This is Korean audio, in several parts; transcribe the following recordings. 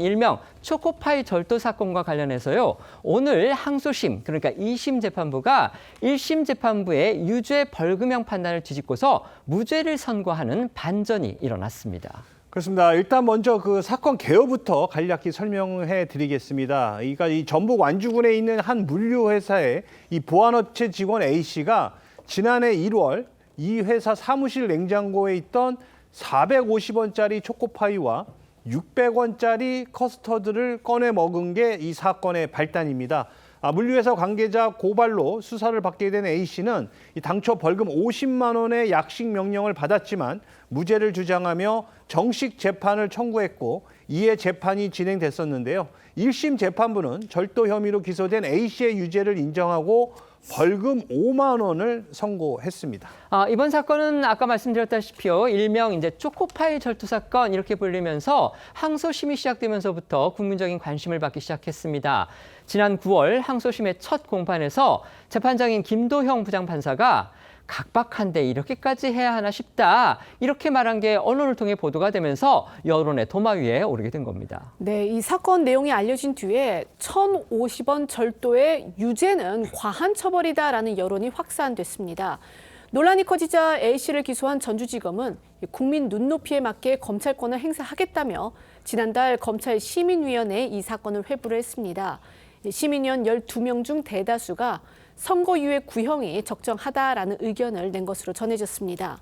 일명 초코파이 절도 사건과 관련해서요. 오늘 항소심, 그러니까 2심 재판부가 1심 재판부의 유죄 벌금형 판단을 뒤집고서 무죄를 선고하는 반전이 일어났습니다. 그렇습니다. 일단 먼저 그 사건 개요부터 간략히 설명해 드리겠습니다. 이 전북 완주군에 있는 한 물류 회사의 이 보안업체 직원 A 씨가 지난해 1월 이 회사 사무실 냉장고에 있던 450원짜리 초코파이와 600원짜리 커스터드를 꺼내 먹은 게 이 사건의 발단입니다. 물류회사 관계자 고발로 수사를 받게 된 A 씨는 당초 벌금 50만 원의 약식 명령을 받았지만 무죄를 주장하며 정식 재판을 청구했고 이에 재판이 진행됐었는데요. 1심 재판부는 절도 혐의로 기소된 A 씨의 유죄를 인정하고 벌금 5만 원을 선고했습니다. 이번 사건은 아까 말씀드렸다시피요. 일명 이제 초코파이 절도 사건 이렇게 불리면서 항소심이 시작되면서부터 국민적인 관심을 받기 시작했습니다. 지난 9월 항소심의 첫 공판에서 재판장인 김도형 부장판사가 각박한데 이렇게까지 해야 하나 싶다. 이렇게 말한 게 언론을 통해 보도가 되면서 여론의 도마 위에 오르게 된 겁니다. 네, 이 사건 내용이 알려진 뒤에 1,050원 절도의 유죄는 과한 처벌이다라는 여론이 확산됐습니다. 논란이 커지자 A씨를 기소한 전주지검은 국민 눈높이에 맞게 검찰권을 행사하겠다며 지난달 검찰 시민위원회에 이 사건을 회부를 했습니다. 시민위원 12명 중 대다수가 선고유예 구형이 적정하다라는 의견을 낸 것으로 전해졌습니다.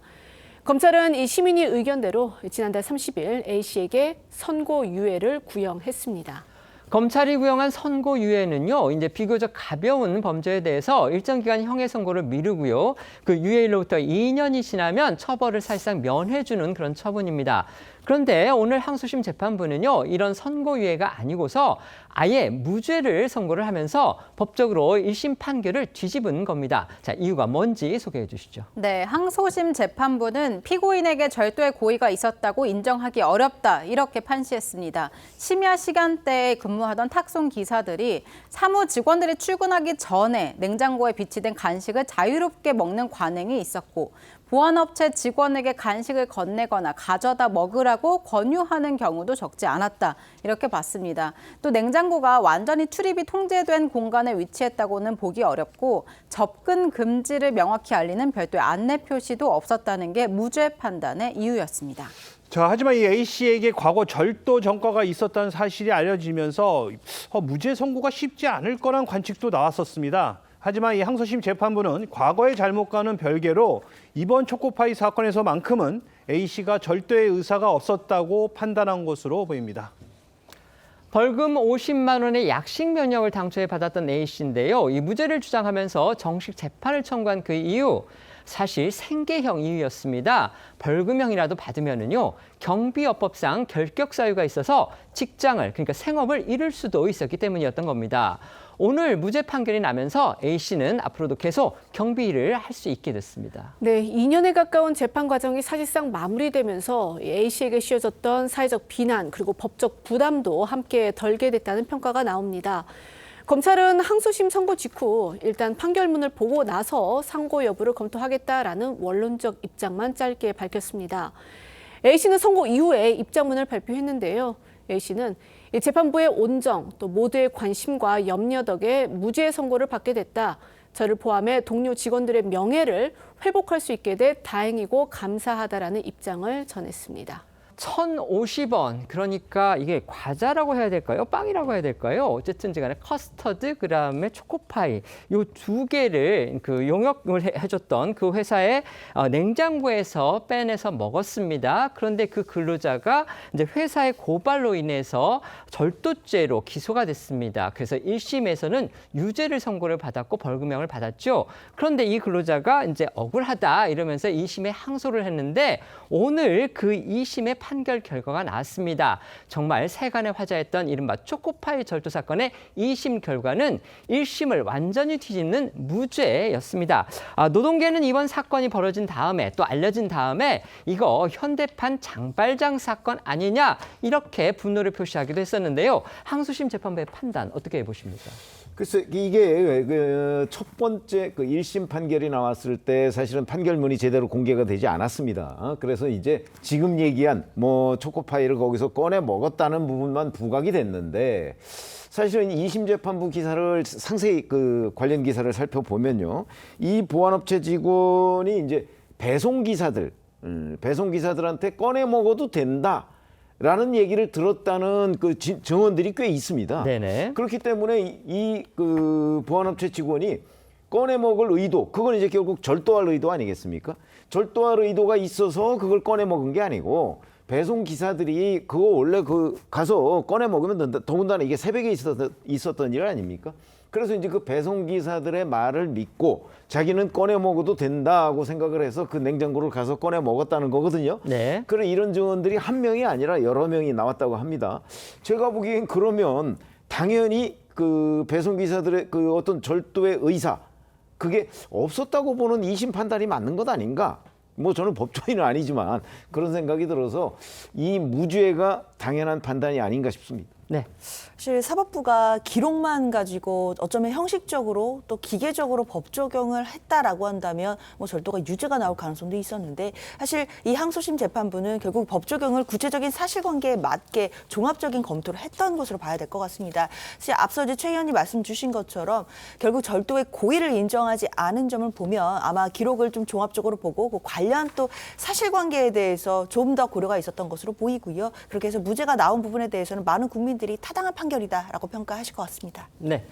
검찰은 이 시민의 의견대로 지난달 30일 A씨에게 선고유예를 구형했습니다. 검찰이 구형한 선고유예는요, 이제 비교적 가벼운 범죄에 대해서 일정 기간 형의 선고를 미루고요. 그 유예일로부터 2년이 지나면 처벌을 사실상 면해주는 그런 처분입니다. 그런데 오늘 항소심 재판부는요, 이런 선고유예가 아니고서 아예 무죄를 선고를 하면서 법적으로 1심 판결을 뒤집은 겁니다. 자, 이유가 뭔지 소개해 주시죠. 네, 항소심 재판부는 피고인에게 절도의 고의가 있었다고 인정하기 어렵다 이렇게 판시했습니다. 심야 시간대에 근무하던 탁송 기사들이 사무 직원들이 출근하기 전에 냉장고에 비치된 간식을 자유롭게 먹는 관행이 있었고 보안업체 직원에게 간식을 건네거나 가져다 먹으라고 권유하는 경우도 적지 않았다. 이렇게 봤습니다. 또 냉장고가 완전히 출입이 통제된 공간에 위치했다고는 보기 어렵고 접근 금지를 명확히 알리는 별도의 안내 표시도 없었다는 게 무죄 판단의 이유였습니다. 자, 하지만 이 A 씨에게 과거 절도 전과가 있었다는 사실이 알려지면서 무죄 선고가 쉽지 않을 거란 관측도 나왔었습니다. 하지만 이 항소심 재판부는 과거의 잘못과는 별개로 이번 초코파이 사건에서만큼은 A 씨가 절도의 의사가 없었다고 판단한 것으로 보입니다. 벌금 50만 원의 약식 명령을 당초에 받았던 A 씨인데요. 이 무죄를 주장하면서 정식 재판을 청구한 그 이유, 사실 생계형 이유였습니다. 벌금형이라도 받으면은요, 경비업법상 결격 사유가 있어서 직장을, 그러니까 생업을 잃을 수도 있었기 때문이었던 겁니다. 오늘 무죄 판결이 나면서 A 씨는 앞으로도 계속 경비 일을 할 수 있게 됐습니다. 네, 2년에 가까운 재판 과정이 사실상 마무리되면서 A 씨에게 씌워졌던 사회적 비난 그리고 법적 부담도 함께 덜게 됐다는 평가가 나옵니다. 검찰은 항소심 선고 직후 일단 판결문을 보고 나서 상고 여부를 검토하겠다라는 원론적 입장만 짧게 밝혔습니다. A 씨는 선고 이후에 입장문을 발표했는데요. A 씨는 재판부의 온정, 또 모두의 관심과 염려 덕에 무죄 선고를 받게 됐다. 저를 포함해 동료 직원들의 명예를 회복할 수 있게 돼 다행이고 감사하다라는 입장을 전했습니다. 1,050원, 그러니까 이게 과자라고 해야 될까요? 빵이라고 해야 될까요? 어쨌든 간에 커스터드, 그다음에 초코파이, 요 두 개를 그 용역을 해줬던 그 회사의 냉장고에서 빼내서 먹었습니다. 그런데 그 근로자가 이제 회사의 고발로 인해서 절도죄로 기소가 됐습니다. 그래서 1심에서는 유죄를 선고를 받았고 벌금형을 받았죠. 그런데 이 근로자가 이제 억울하다 이러면서 2심에 항소를 했는데 오늘 그 2심의 판결 결과가 나왔습니다. 정말 세간의 화제였던 이른바 초코파이 절도 사건의 2심 결과는 1심을 완전히 뒤집는 무죄였습니다. 노동계는 이번 사건이 벌어진 다음에 또 알려진 다음에 이거 현대판 장발장 사건 아니냐 이렇게 분노를 표시하기도 했었는데요. 항소심 재판부의 판단 어떻게 보십니까? 글쎄 이게 첫 번째 1심 판결이 나왔을 때 사실은 판결문이 제대로 공개가 되지 않았습니다. 그래서 이제 지금 얘기한 뭐 초코파이를 거기서 꺼내 먹었다는 부분만 부각이 됐는데 사실은 2심 재판부 기사를 상세히 그 관련 기사를 살펴보면요. 이 보안업체 직원이 이제 배송기사들한테 꺼내 먹어도 된다라는 얘기를 들었다는 그 증언들이 꽤 있습니다. 네네. 그렇기 때문에 이 그 보안업체 직원이 꺼내 먹을 의도, 그건 이제 결국 절도할 의도 아니겠습니까? 절도할 의도가 있어서 그걸 꺼내 먹은 게 아니고 배송 기사들이 그거 원래 그 가서 꺼내 먹으면 된다. 더군다나 이게 새벽에 있었던 일 아닙니까? 그래서 이제 그 배송 기사들의 말을 믿고 자기는 꺼내 먹어도 된다고 생각을 해서 그 냉장고를 가서 꺼내 먹었다는 거거든요. 네. 그런 이런 증언들이 한 명이 아니라 여러 명이 나왔다고 합니다. 제가 보기엔 그러면 당연히 그 배송 기사들의 그 어떤 절도의 의사 그게 없었다고 보는 2심 판단이 맞는 것 아닌가? 뭐 저는 법조인은 아니지만 그런 생각이 들어서 이 무죄가 당연한 판단이 아닌가 싶습니다. 네. 사실 사법부가 기록만 가지고 어쩌면 형식적으로 또 기계적으로 법 적용을 했다라고 한다면 뭐 절도가 유죄가 나올 가능성도 있었는데 사실 이 항소심 재판부는 결국 법 적용을 구체적인 사실관계에 맞게 종합적인 검토를 했던 것으로 봐야 될 것 같습니다. 사실 앞서 이제 최 의원님 말씀 주신 것처럼 결국 절도의 고의를 인정하지 않은 점을 보면 아마 기록을 좀 종합적으로 보고 그 관련 또 사실관계에 대해서 좀 더 고려가 있었던 것으로 보이고요. 그렇게 해서 무죄가 나온 부분에 대해서는 많은 국민들이 타당한 판결이다라고 평가하실 것 같습니다. 네.